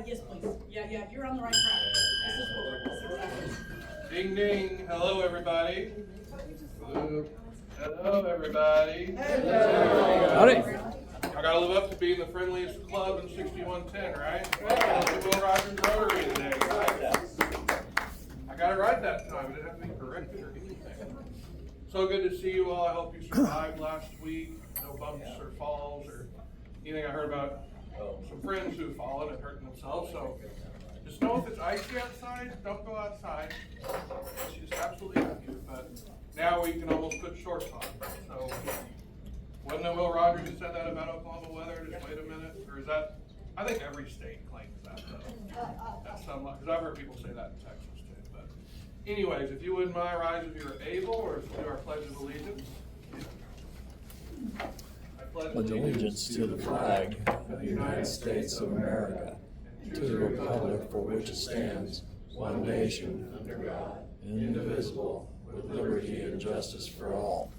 Yes, please. Yeah, you're on the right track. This is what exactly. Ding ding. Hello everybody. Hello everybody. Hello. Howdy. I gotta live up to being the friendliest club in 6110, right? Will Rogers Rotary today, right? I got it right that time. I didn't have to be corrected or anything. So good to see you all. I hope you survived last week. No bumps or falls or anything. I heard about some friends who've fallen and hurting themselves. So just know if it's icy outside, don't go outside. You just absolutely have to. But now we can almost put shorts on. So wasn't it Will Rogers who said that about Oklahoma weather? Just wait a minute. Or is that? I think every state claims that though. That's some, because I've heard people say that in Texas too. But anyways, if you wouldn't mind, rise if you're able, or if you do our Pledge of Allegiance. Pledge allegiance to the flag of the United States of America, to the republic for which it stands, one nation, under God, indivisible, with liberty and justice for all.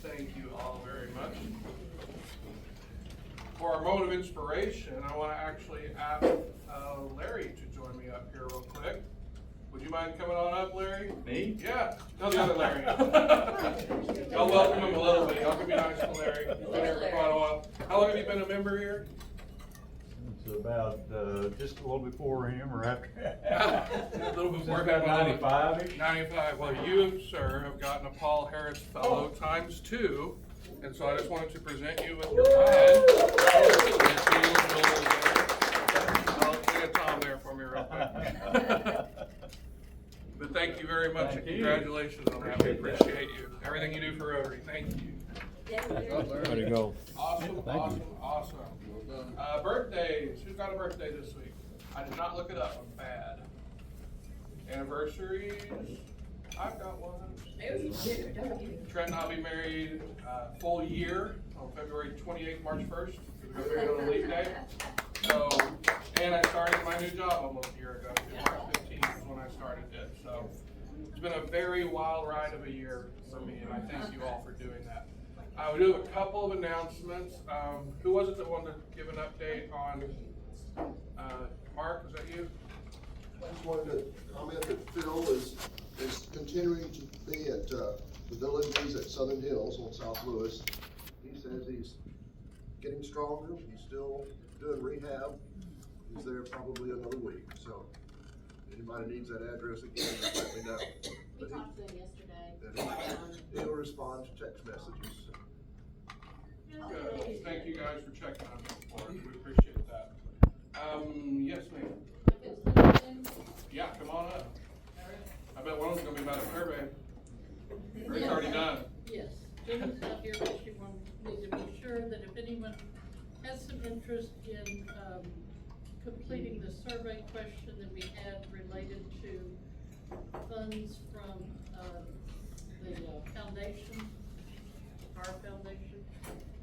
Thank you all very much. For our moment of inspiration, I want to actually ask Larry to join me up here real quick. Would you mind coming on up, Larry? Me? Yeah, no, the other Larry. I'll welcome him a little bit. Y'all can be nice to Larry. He's been here for quite a while. How long have you been a member here? It's about just a little before him or after. A little bit more than 95-ish. 95. Well, you, sir, have gotten a Paul Harris Fellow ×2, and so I just wanted to present you with your badge. I'll get a Tom there for me real quick. But thank you very much, and congratulations on that. We appreciate you. Everything you do for Rotary. Thank you. Way to go. Awesome. Birthdays. Who's got a birthday this week? I did not look it up. I'm bad. Anniversaries. I've got one. Trent and I'll be married full year on February 28th, March 1st. We got married on a leap day. So, and I started my new job almost a year ago. March 15th is when I started it. So it's been a very wild ride of a year for me, and I thank you all for doing that. We do have a couple of announcements. Who was it that wanted to give an update on, Mark, is that you? I just wanted to comment that Phil is continuing to be at the villages at Southern Hills on South Lewis. He says he's getting stronger. He's still doing rehab. He's there probably another week. So anybody needs that address again, just let me know. We talked to him yesterday. He'll respond to text messages. Good. Thank you guys for checking on me for us. We appreciate that. Yes, ma'am. Yeah, come on up. I bet one of them's gonna be about a survey. Or it's already done. Yes, Jenny's not here, but she wanted me to be sure that if anyone has some interest in completing the survey question that we had related to funds from the foundation, our foundation,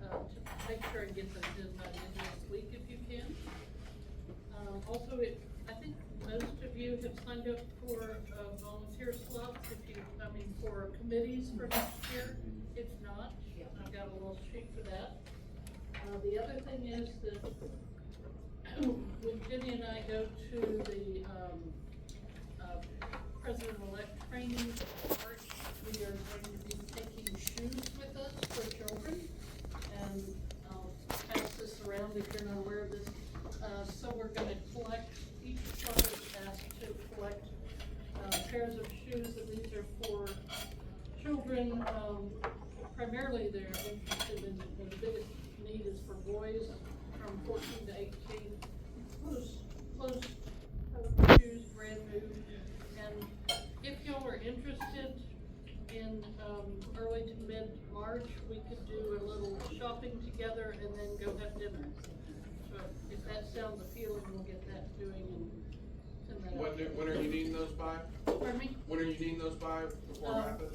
to make sure and get those in by the end of this week if you can. Also, I think most of you have signed up for volunteer slots for committees for next year. If not, I've got a little sheet for that. The other thing is that when Jenny and I go to the President-elect training part, we are going to be taking shoes with us for children. And I'll pass this around if you're not aware of this. So we're going to collect, each club is asked to collect pairs of shoes, and these are for children. Primarily they're interested in, the biggest need is for boys from 14 to 18. Close shoes, brand new. And if y'all are interested in early to mid-March, we could do a little shopping together and then go have dinner. So if that sounds appealing, we'll get that doing and send that out. When are you needing those by? Pardon me? When are you needing those by before MAPIS?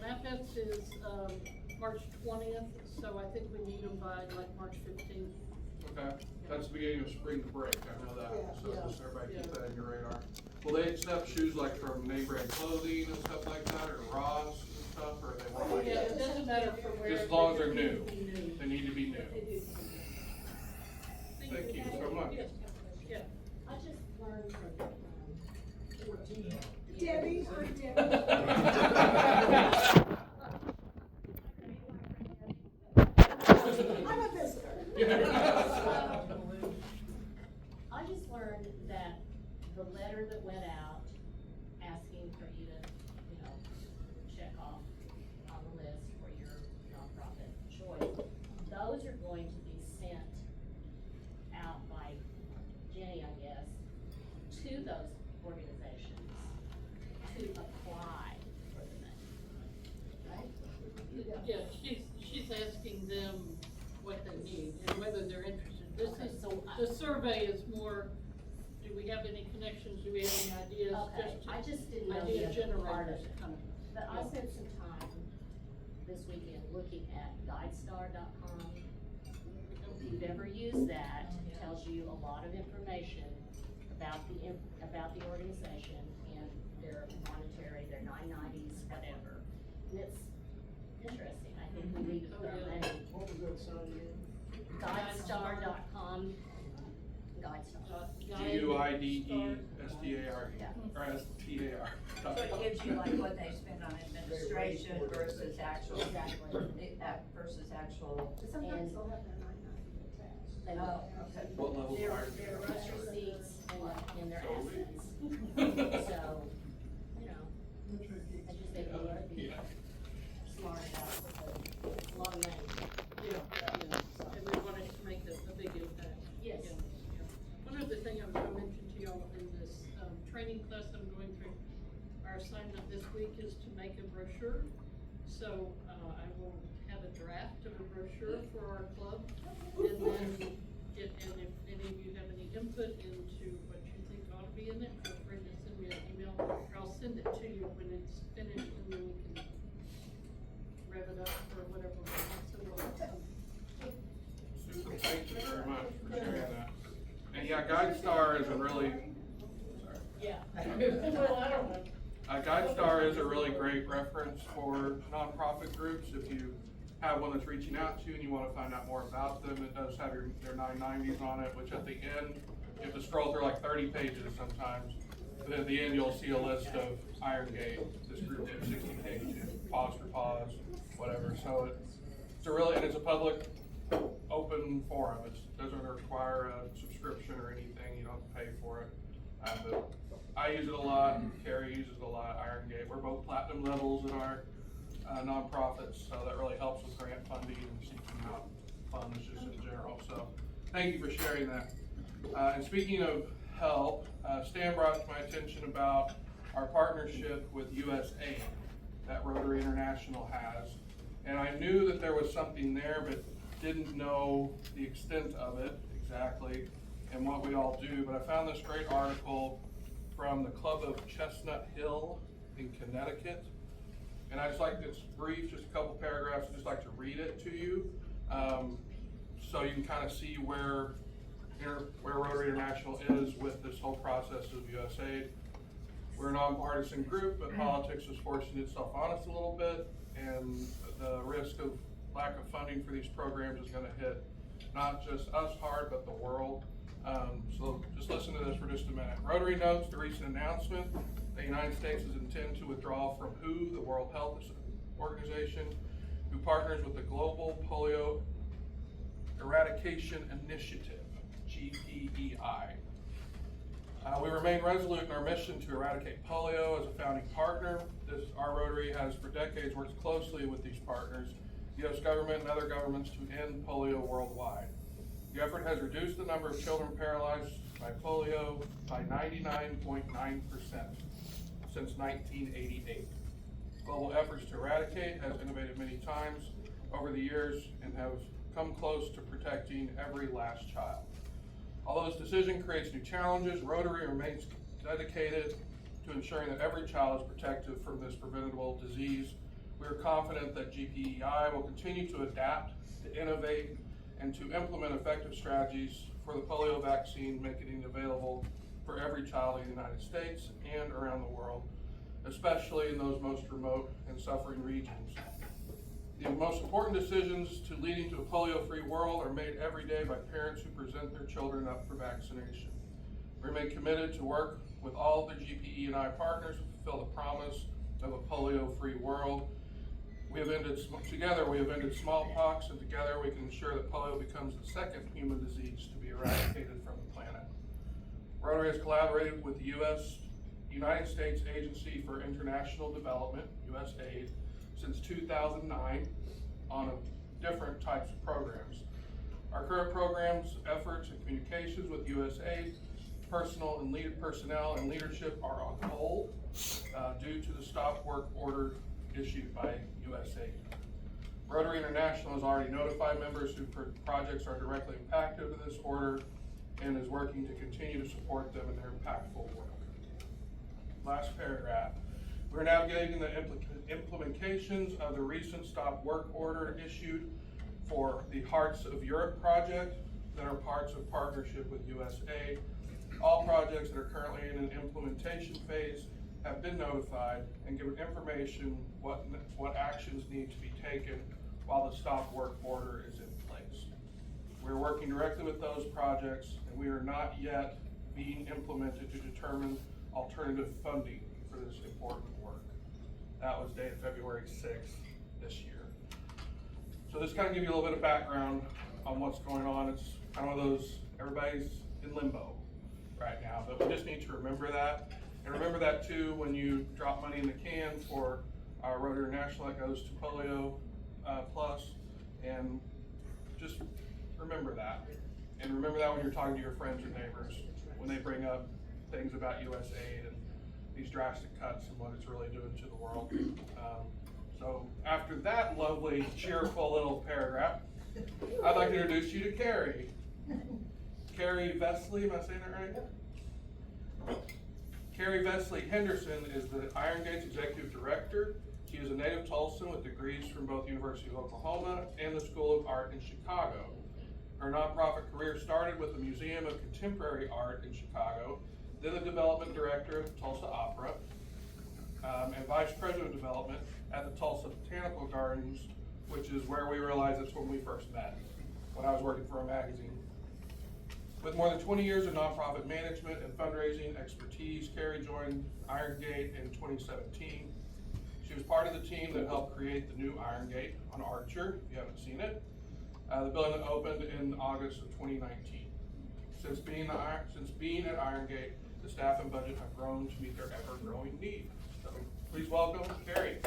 MAPIS is March 20th, so I think we need them by like March 15th. Okay, that's the beginning of spring break, I know that, so Yeah. just everybody keep that in your radar. Will they accept shoes like from name brand clothing and stuff like that, or Ross and stuff, or they want like? Yeah, it doesn't matter from where. Just as long as they're new. They need to be new. They need to be new. They do. Thank you so much. Yes, yeah. I just learned from, Debbie, hi Debbie. I'm a visitor. I just learned that the letter that went out asking for you to, check off on the list for your nonprofit choice, those are going to be sent out by Jenny, I guess, to those organizations to apply for the money, right? Yeah, she's asking them what they need and whether they're interested. This Okay, is, so the survey is more, do we have any connections, do we have any ideas? Okay, I just didn't know idea the other part of generators it. kind of. But I spent some time this weekend looking at guidestar.com. If you've ever used that, it tells you a lot of information about the organization and their monetary, their 990s, whatever. And it's interesting. I think we need to put our money. What was that sign again? Guidestar.com. Guidestar. GUIDESTAR, Yeah. or STAR. So it gives you like what they spend on administration versus actual, Exactly. versus actual. And they'll have their 990 attached. they Oh, will. okay. What level Their fire? rush receipts and their assets. So, I just think we ought to be Yeah. smart about it, because it's a lot of money. And we want it to make a big impact. Yes. Yeah, yeah. One other thing I'm gonna mention to y'all in this, training class I'm going through, our assignment this week is to make a brochure. So, I will have a draft of a brochure for our club, and then and if any of you have any input into what you think ought to be in it, feel free to send me an email, or I'll send it to you when it's finished, and then we can rev it up or whatever we want. So Super, thank you very much for sharing that. And yeah, GuideStar is a really, yeah. Well, I don't know. GuideStar is a really great reference for nonprofit groups. If you have one that's reaching out to you and you want to find out more about them, it does have their 990s on it, which at the end, you have to scroll through like 30 pages sometimes. But at the end, you'll see a list of Iron Gate. This group did 60 pages, pause for pause, whatever. So it's a really, and it's a public, open forum. It doesn't require a subscription or anything. You don't have to pay for it. But I use it a lot. Carrie uses it a lot. Iron Gate. We're both platinum levels in our nonprofits, so that really helps with grant funding and seeking out funds just in general. So thank you for sharing that. And speaking of help, Stan brought to my attention about our partnership with USAID that Rotary International has. And I knew that there was something there, but didn't know the extent of it exactly and what we all do. But I found this great article from the Club of Chestnut Hill in Connecticut. And I just like, it's brief, just a couple paragraphs, I'd just like to read it to you. So you can kind of see where Rotary International is with this whole process of USAID. We're a nonpartisan group, but politics is forcing itself on us a little bit, and the risk of lack of funding for these programs is gonna hit not just us hard, but the world. So just listen to this for just a minute. Rotary notes the recent announcement that the United States is intending to withdraw from WHO, the World Health Organization, who partners with the Global Polio Eradication Initiative, GPEI. We remain resolute in our mission to eradicate polio as a founding partner. Our Rotary has for decades worked closely with these partners, the U.S. government and other governments to end polio worldwide. The effort has reduced the number of children paralyzed by polio by 99.9% since 1988. Global efforts to eradicate has innovated many times over the years and have come close to protecting every last child. Although this decision creates new challenges, Rotary remains dedicated to ensuring that every child is protected from this preventable disease. We are confident that GPEI will continue to adapt, to innovate, and to implement effective strategies for the polio vaccine, making it available for every child in the United States and around the world, especially in those most remote and suffering regions. The most important decisions to leading to a polio-free world are made every day by parents who present their children up for vaccination. We remain committed to work with all of the GPE&I partners to fulfill the promise of a polio-free world. Together we have ended smallpox, and together we can ensure that polio becomes the second human disease to be eradicated from the planet. Rotary has collaborated with the United States Agency for International Development, USAID, since 2009 on different types of programs. Our current programs, efforts, and communications with USAID, personnel and leadership are on hold due to the stop work order issued by USAID. Rotary International has already notified members whose projects are directly impacted with this order and is working to continue to support them in their impactful work. Last paragraph. We're navigating the implementations of the recent stop work order issued for the Hearts of Europe project that are parts of partnership with USAID. All projects that are currently in an implementation phase have been notified and given information what actions need to be taken while the stop work order is in place. We're working directly with those projects, and we are not yet being implemented to determine alternative funding for this important work. That was dated February 6th this year. So this kind of gives you a little bit of background on what's going on. It's kind of one of those, everybody's in limbo right now, but we just need to remember that. And remember that too when you drop money in the can for our Rotary International that goes to Polio Plus, and just remember that. And remember that when you're talking to your friends and neighbors, when they bring up things about USAID and these drastic cuts and what it's really doing to the world. So after that lovely, cheerful little paragraph, I'd like to introduce you to Carrie. Carrie Vesely, am I saying that right? Carrie Vesely Henderson is the Iron Gate's Executive Director. She is a native Tulsan with degrees from both the University of Oklahoma and the School of Art in Chicago. Her nonprofit career started with the Museum of Contemporary Art in Chicago, then the Development Director of the Tulsa Opera, and Vice President of Development at the Tulsa Botanical Gardens, which is where we realized that's when we first met, when I was working for a magazine. With more than 20 years of nonprofit management and fundraising expertise, Carrie joined Iron Gate in 2017. She was part of the team that helped create the new Iron Gate on Archer, if you haven't seen it. The building opened in August of 2019. Since being at Iron Gate, the staff and budget have grown to meet their ever-growing needs. So please welcome Carrie.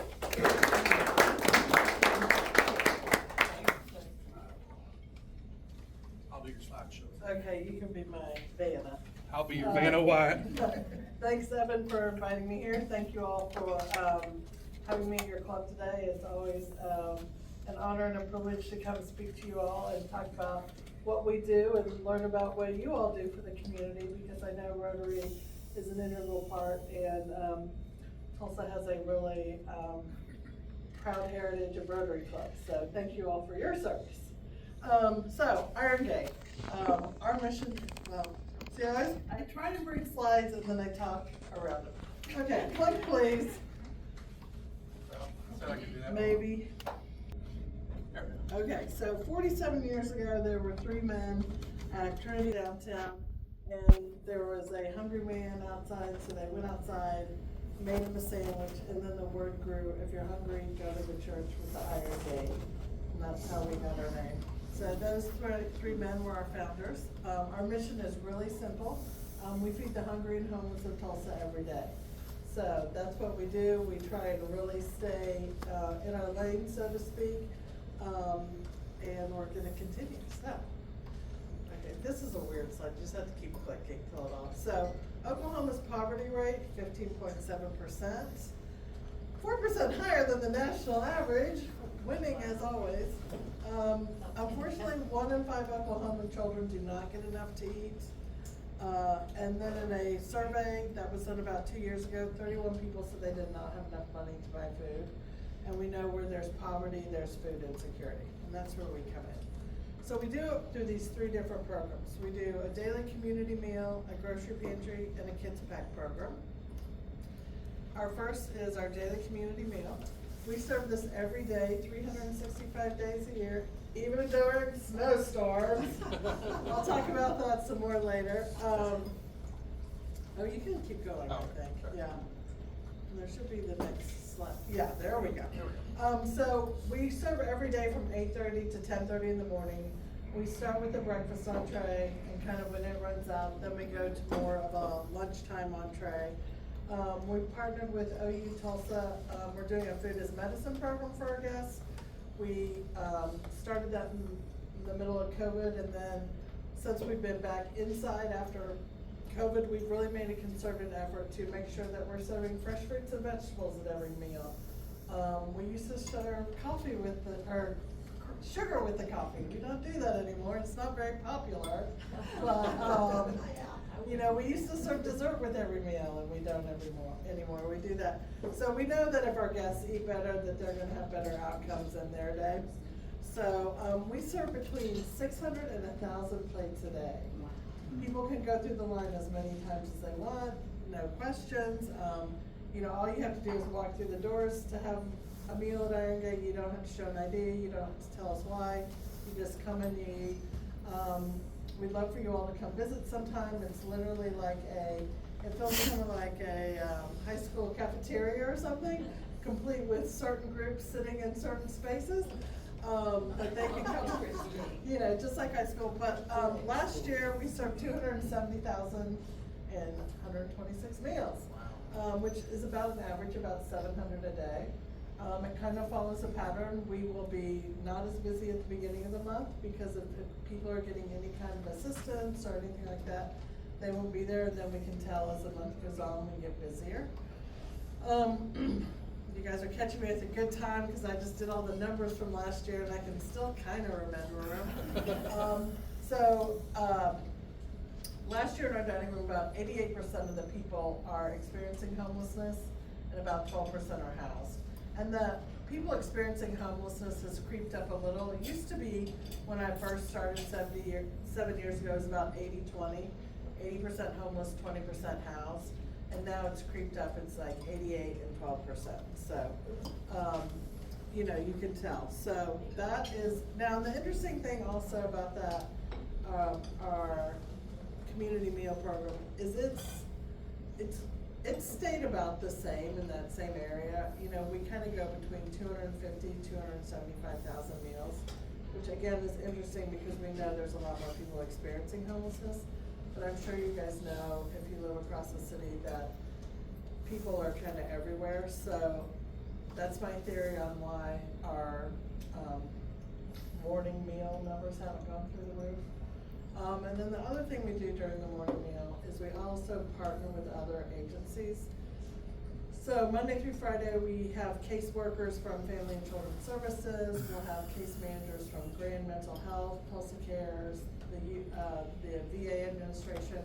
I'll do your slideshow. Okay, you can be my Vanna. I'll be your Vanna White. Thanks, Evan, for inviting me here. Thank you all for having me at your club today. It's always an honor and a privilege to come speak to you all and talk about what we do and learn about what you all do for the community, because I know Rotary is an integral part, and Tulsa has a really proud heritage of Rotary clubs. So thank you all for your service. So Iron Gate, our mission, see, I try to bring slides and then I talk around them. Okay, plug please. So I can do that. Maybe. Okay, so 47 years ago, there were 3 men at Trinity downtown, and there was a hungry man outside, so they went outside, made him a sandwich, and then the word grew, if you're hungry, go to the church with the Iron Gate. And that's how we got our name. So those 3 men were our founders. Our mission is really simple. We feed the hungry and homeless of Tulsa every day. So that's what we do. We try to really stay in our lane, so to speak. And we're going to continue. So, okay, this is a weird slide. You just have to keep clicking till it off. So, Oklahoma's poverty rate, 15.7%, 4% higher than the national average, winning as always. Unfortunately, 1 in 5 Oklahoman children do not get enough to eat. And then in a survey that was done about 2 years ago, 31 people said they did not have enough money to buy food. And we know where there's poverty, there's food insecurity, and that's where we come in. So we do these 3 different programs. We do a daily community meal, a grocery pantry, and a kids pack program. Our first is our daily community meal. We serve this every day, 365 days a year, even during snowstorms. I'll talk about that some more later. Oh, you can keep going, I think, yeah. And there should be the next slide. Yeah, there we go. So we serve every day from 8:30 to 10:30 in the morning. We start with the breakfast entree, and kind of when it runs out, then we go to more of a lunchtime entree. We partnered with OU Tulsa. We're doing a food as medicine program for our guests. We started that in the middle of COVID, and then since we've been back inside after COVID, we've really made a concerted effort to make sure that we're serving fresh fruits and vegetables at every meal. We used to serve coffee with or sugar with the coffee. We don't do that anymore. It's not very popular. But, you know, we used to serve dessert with every meal, and we don't anymore. We do that. So we know that if our guests eat better, that they're gonna have better outcomes in their day. So we serve between 600 and 1,000 plates a day. People can go through the line as many times as they want, no questions. You know, all you have to do is walk through the doors to have a meal at Iron Gate. You don't have to show an ID, you don't have to tell us why. You just come and you eat. We'd love for you all to come visit sometime. It's literally like it feels kind of like a high school cafeteria or something, complete with certain groups sitting in certain spaces. But they can come, you know, just like high school. But last year we served 270,000 in 126 meals, which is about an average about 700 a day. It kind of follows a pattern. We will be not as busy at the beginning of the month because if people are getting any kind of assistance or anything like that, they won't be there, and then we can tell as the month goes on, we get busier. You guys are catching me at a good time because I just did all the numbers from last year and I can still kind of remember them. Last year in our dining room, about 88% of the people are experiencing homelessness and about 12% are housed. And the people experiencing homelessness has creeped up a little. It used to be, when I first started 7 years ago, it was about 80-20. 80% homeless, 20% housed. And now it's creeped up, it's like 88 and 12%. So, you know, you can tell. So that is, now the interesting thing also about that, our community meal program is it's stayed about the same in that same area. You know, we kind of go between 250, 275,000 meals, which again is interesting because we know there's a lot more people experiencing homelessness. But I'm sure you guys know, if you live across the city, that people are kind of everywhere. So that's my theory on why our morning meal numbers haven't gone through the roof. And then the other thing we do during the morning meal is we also partner with other agencies. So Monday through Friday, we have caseworkers from Family and Children's Services. We'll have case managers from Grand Mental Health, Tulsa Cares, the VA administration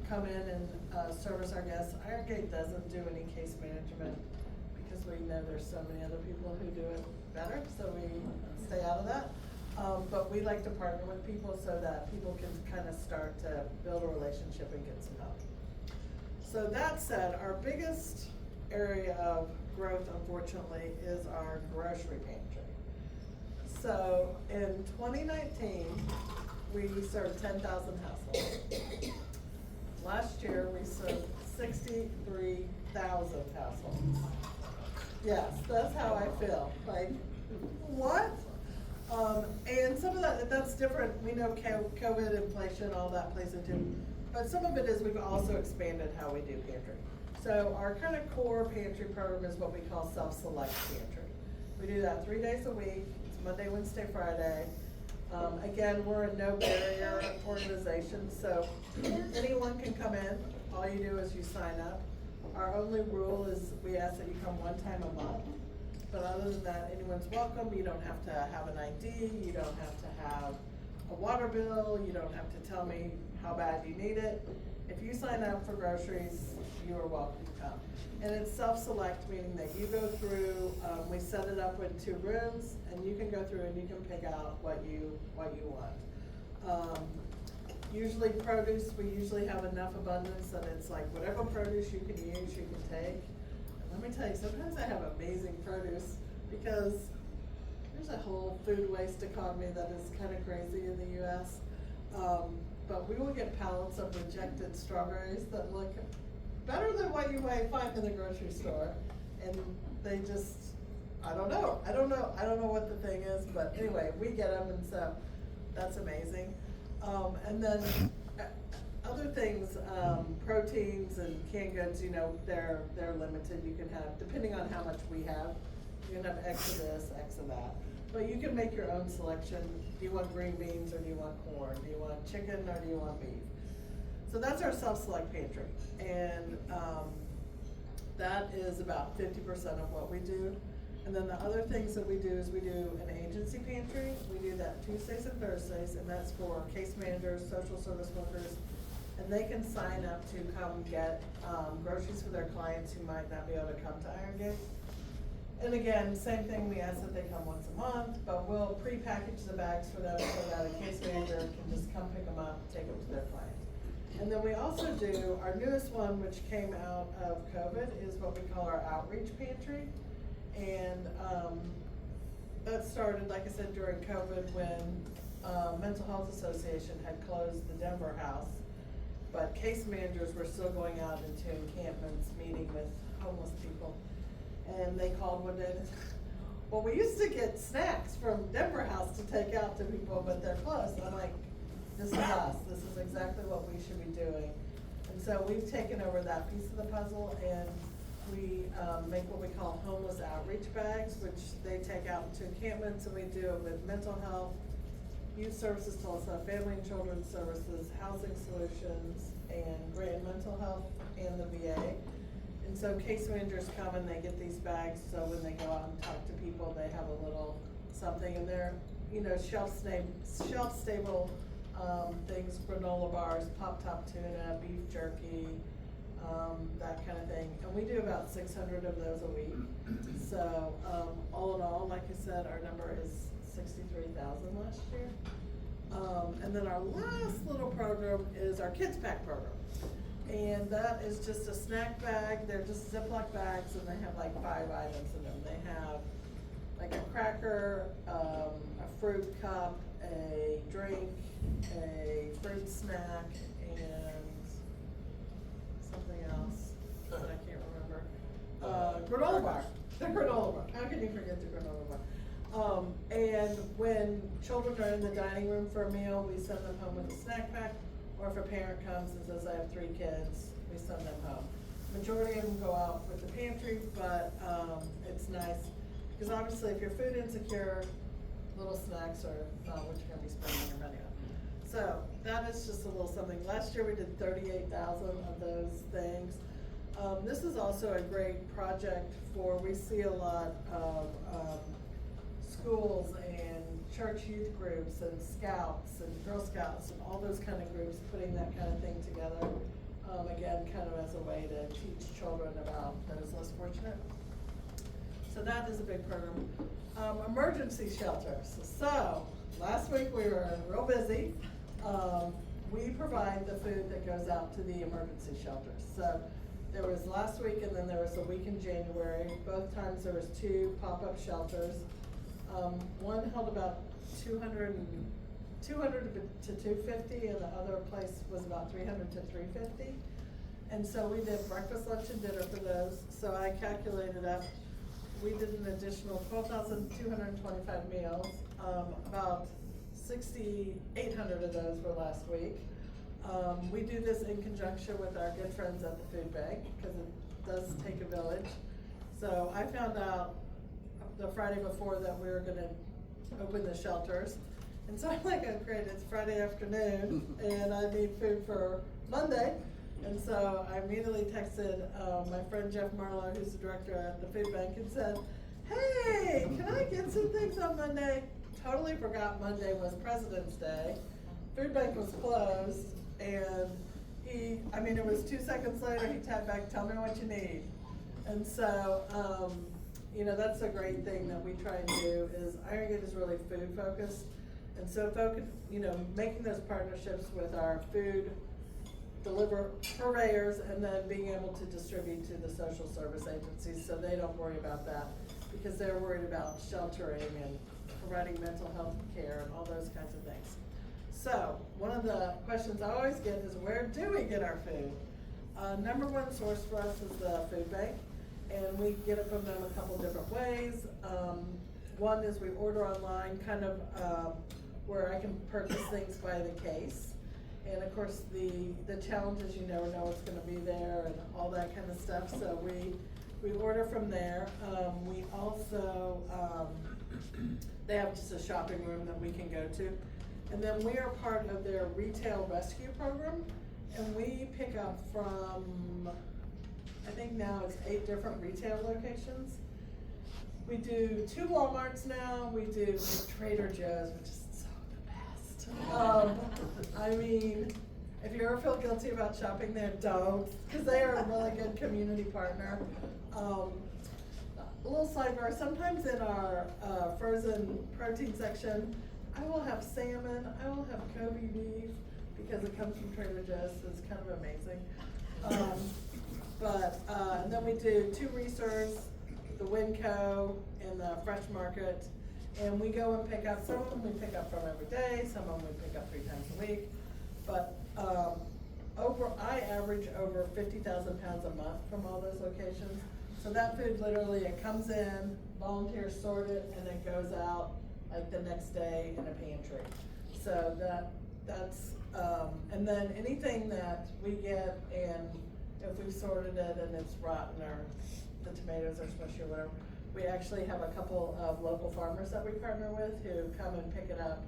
come in and service our guests. Iron Gate doesn't do any case management because we know there's so many other people who do it better, so we stay out of that. But we like to partner with people so that people can kind of start to build a relationship and get some help. So that said, our biggest area of growth, unfortunately, is our grocery pantry. So in 2019, we served 10,000 households. Last year, we served 63,000 households. Yes, that's how I feel. Like, what? And some of that's different. We know COVID, inflation, all that plays into, but some of it is we've also expanded how we do pantry. So our kind of core pantry program is what we call self-select pantry. We do that 3 days a week. It's Monday, Wednesday, Friday. Again, we're a no barrier organization, so anyone can come in. All you do is you sign up. Our only rule is we ask that you come one time a month. But other than that, anyone's welcome. You don't have to have an ID. You don't have to have a water bill. You don't have to tell me how bad you need it. If you sign up for groceries, you are welcome to come. And it's self-select, meaning that you go through, we set it up with 2 rooms, and you can go through and you can pick out what you want. Usually produce, we usually have enough abundance that it's like whatever produce you can use, you can take. Let me tell you, sometimes I have amazing produce because there's a whole food waste economy that is kind of crazy in the US. But we will get pallets of rejected strawberries that look better than what you might find in the grocery store. And they just, I don't know what the thing is, but anyway, we get them, and so that's amazing. And then other things, proteins and canned goods, you know, they're limited. You can have, depending on how much we have, you can have X of this, X of that. But you can make your own selection. Do you want green beans, or do you want corn? Do you want chicken, or do you want beef? So that's our self-select pantry. And that is about 50% of what we do. And then the other things that we do is we do an agency pantry. We do that Tuesdays and Thursdays, and that's for case managers, social service workers, and they can sign up to come get groceries for their clients who might not be able to come to Iron Gate. And again, same thing, we ask that they come once a month, but we'll pre-package the bags for them so that a case manager can just come pick them up, take them to their client. And then we also do, our newest one, which came out of COVID, is what we call our outreach pantry. And that started, like I said, during COVID when Mental Health Association had closed the Denver house. But case managers were still going out into encampments, meeting with homeless people. And they called one day and said, well, we used to get snacks from Denver house to take out to people, but they're closed. And I'm like, this is us. This is exactly what we should be doing. And so we've taken over that piece of the puzzle, and we make what we call homeless outreach bags, which they take out to encampments, and we do it with mental health, youth services, Tulsa, family and children's services, housing solutions, and Grand Mental Health, and the VA. And so case managers come and they get these bags, so when they go out and talk to people, they have a little something, and they're, you know, shelf-stable things, granola bars, pop-top tuna, beef jerky, that kind of thing. And we do about 600 of those a week. So all in all, like I said, our number is 63,000 last year. And then our last little program is our Kids Pack program. And that is just a snack bag. They're just Ziploc bags, and they have like 5 items in them. They have like a cracker, a fruit cup, a drink, a fruit snack, and something else that I can't remember. Granola bar. The granola bar. How can you forget the granola bar? And when children are in the dining room for a meal, we send them home with a snack pack. Or if a parent comes and says, I have 3 kids, we send them home. Majority of them go out with the pantry, but it's nice. Because obviously if you're food insecure, little snacks are not what you're gonna be spending your money on. So that is just a little something. Last year we did 38,000 of those things. This is also a great project for, we see a lot of schools and church youth groups and scouts and Girl Scouts and all those kind of groups putting that kind of thing together. Again, kind of as a way to teach children about those less fortunate. So that is a big program. Emergency shelters. So last week we were real busy. We provide the food that goes out to the emergency shelters. So there was last week, and then there was a week in January. Both times there was 2 pop-up shelters. One held about 200 to 250, and the other place was about 300 to 350. And so we did breakfast, lunch, and dinner for those. So I calculated up, we did an additional 12,225 meals. About 6,800 of those were last week. We do this in conjunction with our good friends at the food bank, because it does take a village. So I found out the Friday before that we were gonna open the shelters. And so I'm like, oh great, it's Friday afternoon and I need food for Monday. And so I immediately texted my friend Jeff Marlowe, who's the director at the food bank, and said, hey, can I get some things on Monday? Totally forgot Monday was President's Day. Food bank was closed, and it was 2 seconds later, he tapped back, tell me what you need. And so, that's a great thing that we try and do, is Iron Gate is really food focused. And so making those partnerships with our food purveyors, and then being able to distribute to the social service agencies so they don't worry about that. because they're worried about sheltering and providing mental health care and all those kinds of things. So, one of the questions I always get is, where do we get our food? Number one source for us is the food bank, and we get it from them a couple different ways. One is we order online, kind of where I can purchase things by the case. And of course, the challenge is you never know what's gonna be there and all that kind of stuff, so we order from there. We also, they have just a shopping room that we can go to. And then we are part of their retail rescue program, and we pick up from, I think now it's 8 different retail locations. We do 2 Walmarts now, we do Trader Joe's, which is so the best. I mean, if you ever feel guilty about shopping there, don't, because they are a really good community partner. A little sidebar, sometimes in our frozen protein section, I will have salmon, I will have Kobe beef, because it comes from Trader Joe's, so it's kind of amazing. And then we do 2 reserves, the Winco and the Fresh Market, and we go and pick up, some of them we pick up from every day, some of them we pick up 3 times a week, but I average over 50,000 pounds a month from all those locations. So that food literally, it comes in, volunteers sort it, and it goes out like the next day in a pantry. So that's, and then anything that we get, and if we've sorted it and it's rotten or the tomatoes are smushy or whatever, we actually have a couple of local farmers that we partner with who come and pick it up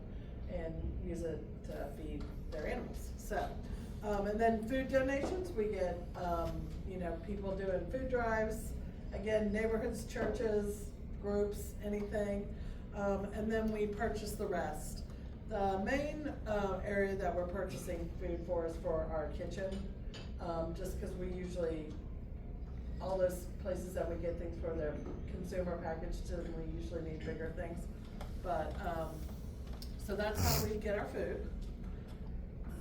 and use it to feed their animals. So, and then food donations, we get, people doing food drives, again, neighborhoods, churches, groups, anything, and then we purchase the rest. The main area that we're purchasing food for is for our kitchen, just because we usually, all those places that we get things for, they're consumer packaged, and we usually need bigger things. But, so that's how we get our food.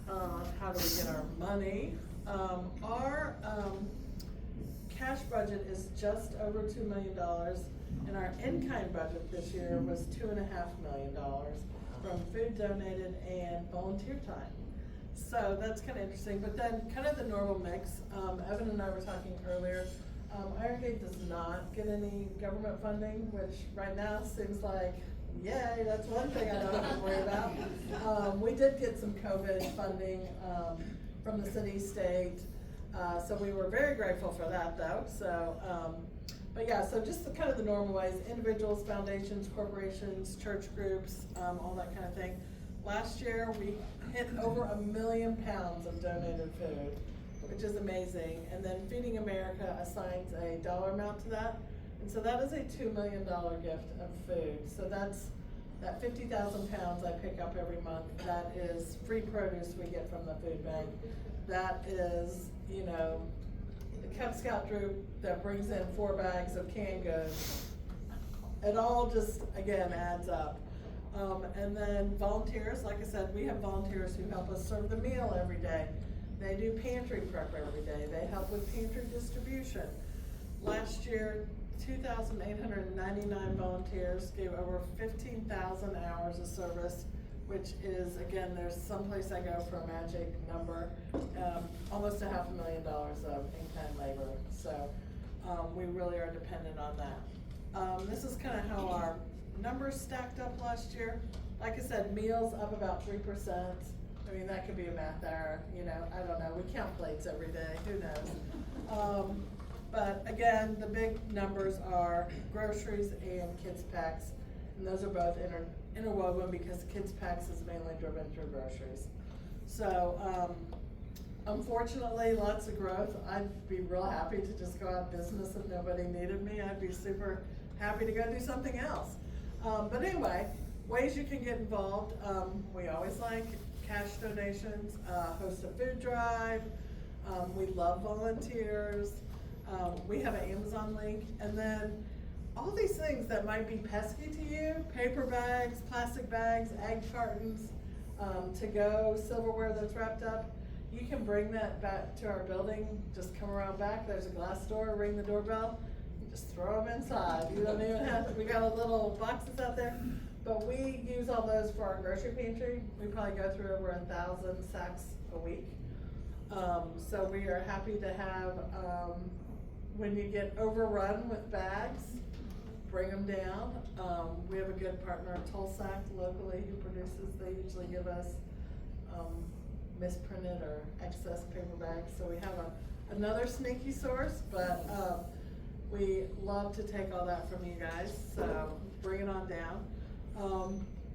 How do we get our money? Our cash budget is just over $2 million, and our in-kind budget this year was $2.5 million from food donated and volunteer time. So that's kind of interesting, but then kind of the normal mix. Evan and I were talking earlier, Iron Gate does not get any government funding, which right now seems like, yay, that's one thing I don't have to worry about. We did get some COVID funding from the city, state, so we were very grateful for that though. So, but yeah, so just the kind of the normal ways, individuals, foundations, corporations, church groups, all that kind of thing. Last year, we hit over 1 million pounds of donated food, which is amazing. And then Feeding America assigns a dollar amount to that. And so that is a $2 million gift of food. So that's that 50,000 pounds I pick up every month. That is free produce we get from the food bank. That is, the Cub Scout troop that brings in 4 bags of canned goods. It all just, again, adds up. And then volunteers, like I said, we have volunteers who help us serve the meal every day. They do pantry prep every day. They help with pantry distribution. Last year, 2,899 volunteers gave over 15,000 hours of service, which is, again, there's someplace I go for a magic number, almost $500,000 of in-kind labor. So we really are dependent on that. This is kind of how our numbers stacked up last year. Like I said, meals up about 3%. I mean, that could be a math error, I don't know. We count plates every day, who knows? But again, the big numbers are groceries and kids packs, and those are both interwoven because kids packs is mainly driven through groceries. So, unfortunately, lots of growth. I'd be real happy to just go out of business if nobody needed me. I'd be super happy to go do something else. But anyway, ways you can get involved. We always like cash donations, host a food drive. We love volunteers. We have an Amazon link. And then all these things that might be pesky to you, paper bags, plastic bags, egg cartons, to-go silverware that's wrapped up, you can bring that back to our building. Just come around back. There's a glass door, ring the doorbell. just throw them inside. You don't even have to, we got a little boxes out there, but we use all those for our grocery pantry. We probably go through over 1,000 sacks a week. So we are happy to have, when you get overrun with bags, bring them down. We have a good partner, Tulsac, locally, who produces. They usually give us misprinted or excess paper bags. So we have another sneaky source, but we love to take all that from you guys. So bring it on down.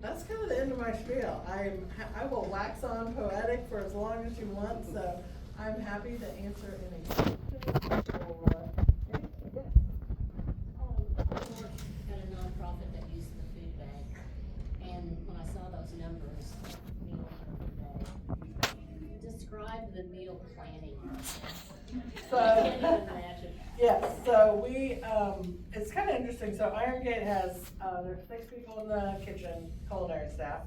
That's kind of the end of my spiel. I will wax on poetic for as long as you want. So I'm happy to answer any questions. Got a nonprofit that uses the food bank, and when I saw those numbers, meal per day, describe the meal planning process. So, I can't even imagine. yes, so we, it's kind of interesting. So Iron Gate has, there's 6 people in the kitchen, culinary staff,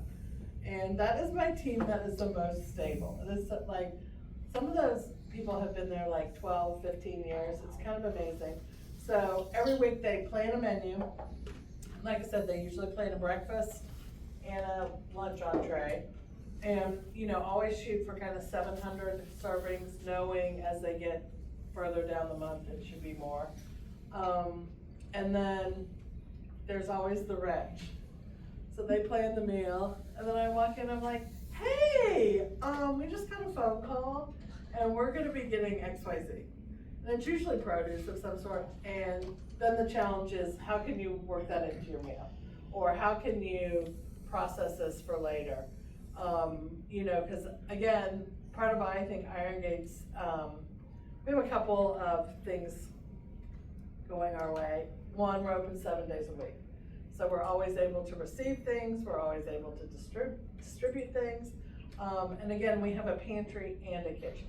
and that is my team that is the most stable. It is like, some of those people have been there like 12, 15 years. It's kind of amazing. So every week they plan a menu. Like I said, they usually plan a breakfast and a lunch entree. And, you know, always shoot for kind of 700 servings, knowing as they get further down the month, it should be more. And then there's always the wrench. So they plan the meal, and then I walk in, I'm like, hey, we just got a phone call, and we're gonna be getting XYZ. And it's usually produce of some sort, and then the challenge is, how can you work that into your meal? Or how can you process this for later? You know, because again, part of I think Iron Gate's, we have a couple of things going our way. One, we're open 7 days a week. So we're always able to receive things, we're always able to distribute things. And again, we have a pantry and a kitchen.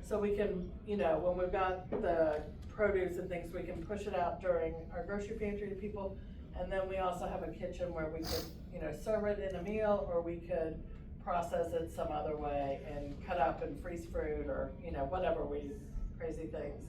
So we can, you know, when we've got the produce and things, we can push it out during our grocery pantry to people. And then we also have a kitchen where we could, you know, serve it in a meal, or we could process it some other way and cut up and freeze fruit, or, you know, whatever crazy things.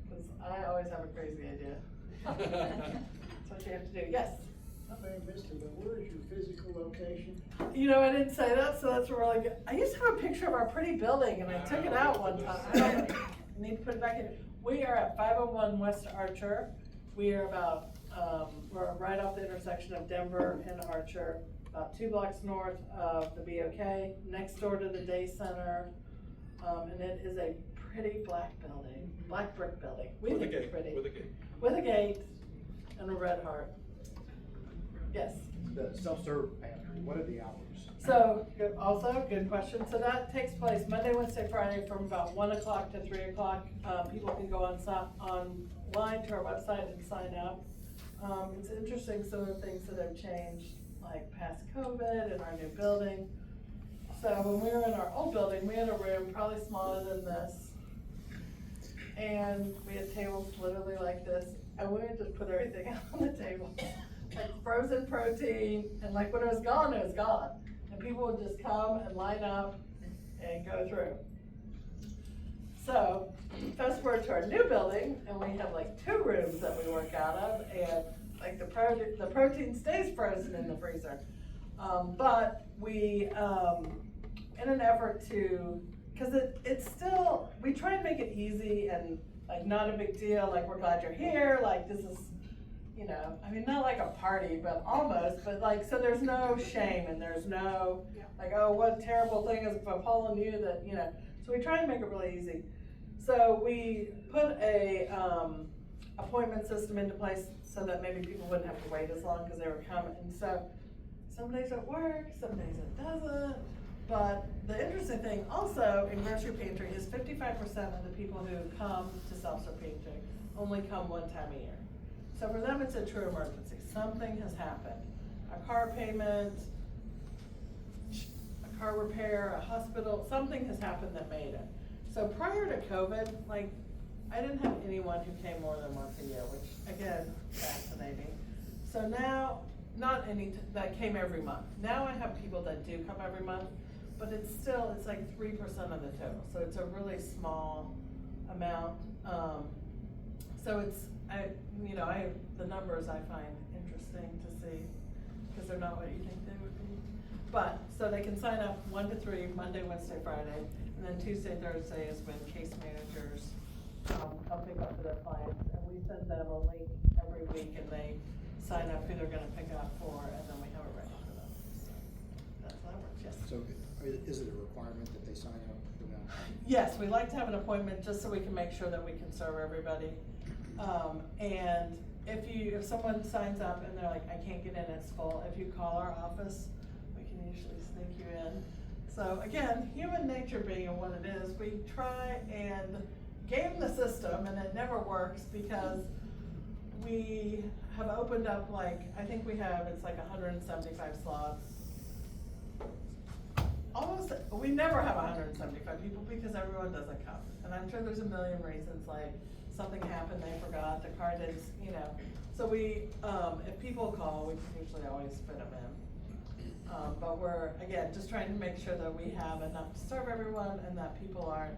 Because I always have a crazy idea. That's what you have to do. Yes? I may have missed it, but where is your physical location? You know, I didn't say that, so that's really good. I used to have a picture of our pretty building, and I took it out one time. I need to put it back in. We are at 501 West Archer. We are about, we're right off the intersection of Denver and Archer, about 2 blocks north of the BOK, next door to the Day Center. And it is a pretty black building, black brick building. We think it's pretty. With a gate. With a gate and a red heart. Yes. The self-serve pantry, what are the hours? So, also, good question. So that takes place Monday, Wednesday, Friday from about 1 o'clock to 3 o'clock. People can go online to our website and sign up. It's interesting, some of the things that have changed, like past COVID and our new building. So when we were in our old building, we had a room probably smaller than this. And we had tables literally like this. And we would just put everything out on the table. Like frozen protein, and like when it was gone, it was gone. And people would just come and line up and go through. So, fast forward to our new building, and we have like 2 rooms that we work out of, and like the protein stays frozen in the freezer. But we, in an effort to, because it's still, we try and make it easy and like not a big deal, like we're glad you're here, like this is, you know, I mean, not like a party, but almost, but like, so there's no shame and there's no, like, oh, what terrible thing is befallen you that, you know, so we try and make it really easy. So we put a appointment system into place so that maybe people wouldn't have to wait as long because they were coming. And so some days it works, some days it doesn't. But the interesting thing also in grocery pantry is 55% of the people who come to self-serve pantry only come 1 time a year. So for them, it's a true emergency. Something has happened. A car payment, a car repair, a hospital, something has happened that made it. So prior to COVID, like, I didn't have anyone who came more than once a year, which again, fascinating. So now, not any that came every month. Now I have people that do come every month, but it's still, it's like 3% of the total. So it's a really small amount. so it's, the numbers I find interesting to see, because they're not what you think they would be. But, so they can sign up 1 to 3, Monday, Wednesday, Friday, and then Tuesday, Thursday is when case managers, come pick up for their clients, and we send them a link every week, and they sign up who they're gonna pick up for, and then we have it ready for them. So that's how it works, yes. So is it a requirement that they sign up for that? Yes, we like to have an appointment just so we can make sure that we can serve everybody. And if someone signs up and they're like, I can't get in, it's full, if you call our office, we can usually sneak you in. So again, human nature being what it is, we try and game the system, and it never works because we have opened up I think it's like 175 slots. We never have 175 people because everyone doesn't come. And I'm sure there's a million reasons, like something happened, they forgot, the card is, So if people call, we can usually always fit them in. But we're, again, just trying to make sure that we have enough to serve everyone and that people aren't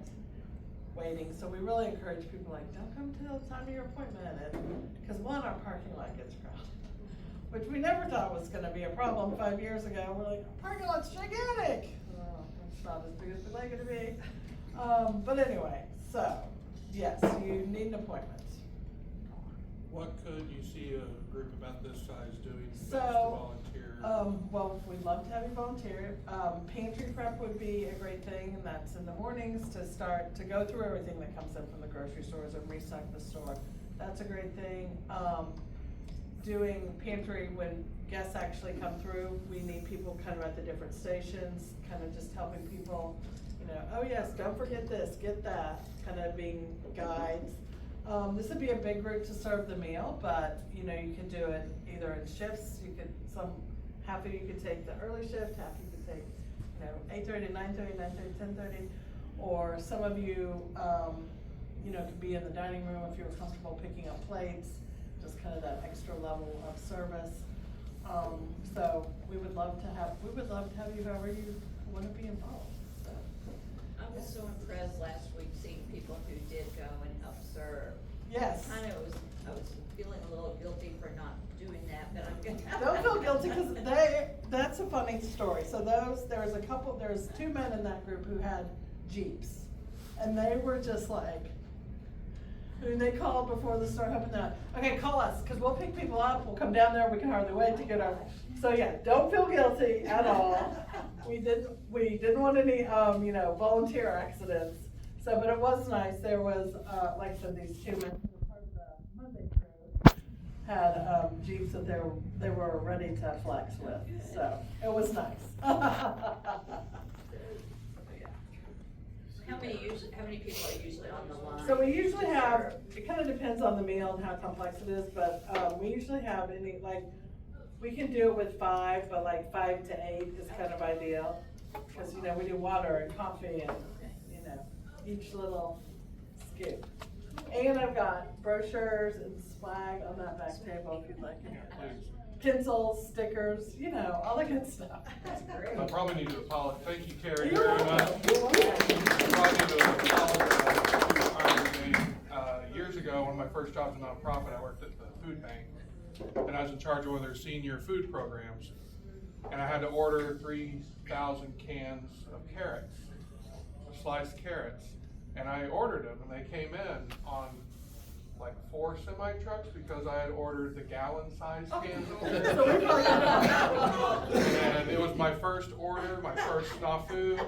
waiting. So we really encourage people don't come till the time of your appointment. And because our parking lot gets crowded, which we never thought was gonna be a problem 5 years ago. We're like, our parking lot's gigantic. Oh, it's not as big as we'd like it to be. But anyway, so yes, you need an appointment. What could you see a group about this size doing best to So, volunteer? well, we'd love to have you volunteer. Pantry prep would be a great thing, and that's in the mornings to go through everything that comes in from the grocery stores and restock the store. That's a great thing. Doing pantry when guests actually come through, we need people kind of at the different stations, kind of just helping people, oh yes, don't forget this, get that, kind of being guides. This would be a big group to serve the meal, but you can do it either in shifts. Half of you could take the early shift, half you could take 8:30, 9:30, 9:30, 10:30, or some of you could be in the dining room if you were comfortable picking up plates, just kind of that extra level of service. So we would love to have you however you want to be involved. So. I was so impressed last week seeing people who did go and help serve. Yes. I was feeling a little guilty for not doing that, but I'm gonna. Don't feel guilty because that's a funny story. So there's 2 men in that group who had Jeeps, and they were just they called before the store opened up. Okay, call us because we'll pick people up. We'll come down there. We can hardly wait to get our. So yeah, don't feel guilty at all. We didn't want any volunteer accidents. So, but it was nice. There was like I said, these 2 men who were part of the Monday crew had Jeeps that they were ready to flex with. So it was nice. How many people are usually on the line? So we usually have, it kind of depends on the meal and how complex it is, but we usually have we can do it with 5, but 5 to 8 is kind of ideal. Because, we do water and coffee and, each little scoop. And I've got brochures and swag on that back table if you'd like it. Pencils, stickers, all the good stuff. I probably need to apologize. Thank you, Carrie, You're very much. welcome. You're welcome. I probably need to apologize. Years ago, one of my first jobs in a nonprofit, I worked at the food bank, and I was in charge of one of their senior food programs. And I had to order 3,000 cans of carrots, sliced carrots. And I ordered them, and they came in on 4 semi-trucks because I had ordered the gallon-sized cans. And it was my first order, my first snafu.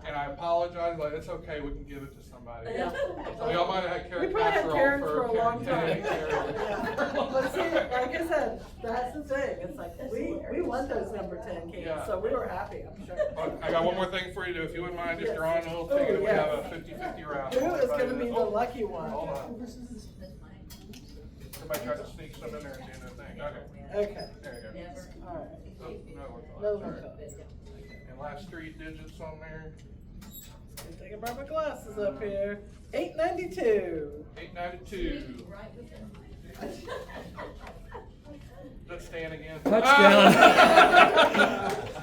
And I apologize, it's okay, we can give it to somebody. Yeah. So y'all might have had carrot We probably had carrots for a long time. Yeah. But see, like I said, that's the thing. It's we want those number 10 cans, Yeah. so we were happy, I'm sure. I got one more thing for you to do, if you wouldn't mind, just Yes. drawing a little Oh, ticket, we yes. have a 50-50 round. Who is gonna be the lucky one? Hold on. Somebody tried to sneak some in there at the end of the thing. Okay. Okay, There you Never. all right. go. Oh, Those no, are sorry. And last 3 digits on there. Good thing I brought my glasses up here. 892. 892. Right with them. Let's stand again. Touchdown.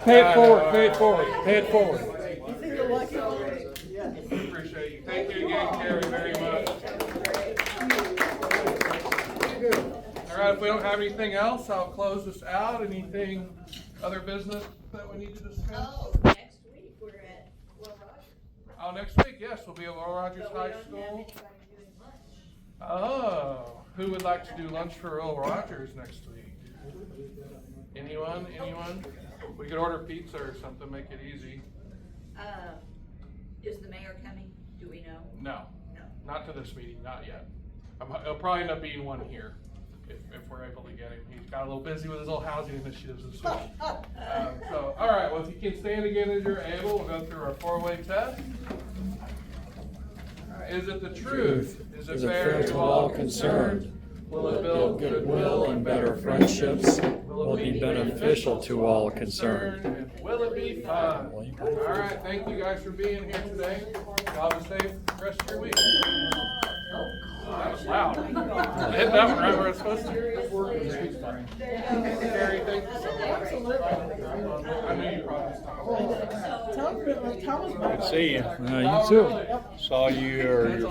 Pay it forward, pay it forward, pay it forward. You see the lucky one? Yes. Appreciate you. Thank you again, Carrie, very much. right, if we don't have anything else, I'll close this out. Anything, other business that we need to discuss? Oh, next week, we're at Will Rogers. Oh, next week, yes, we'll be at Laurel Rogers But we High don't have School. anybody doing lunch. Oh, who would like to do lunch for Laurel Rogers next week? Anyone? We could order pizza or something, make it easy. Is the mayor coming? Do we know? No, No. not to this meeting, not yet. It'll probably end up being one here, if we're able to get him. He's got a little busy with his little housing initiatives this week. So, all right, well, if you can stand again as you're able, we'll go through our four-way test. All right, is it the truth? Is it fair to all concerned? Will it build goodwill and better friendships? Will be beneficial to all concerned. And will it be fun? All right, thank you guys for being here today. Y'all have a safe rest of your week. That was loud. I hit that one right where it's supposed to. Carrie, thank you so much. I knew you probably stopped. Tell me, how was my? See you. You too. Saw you or your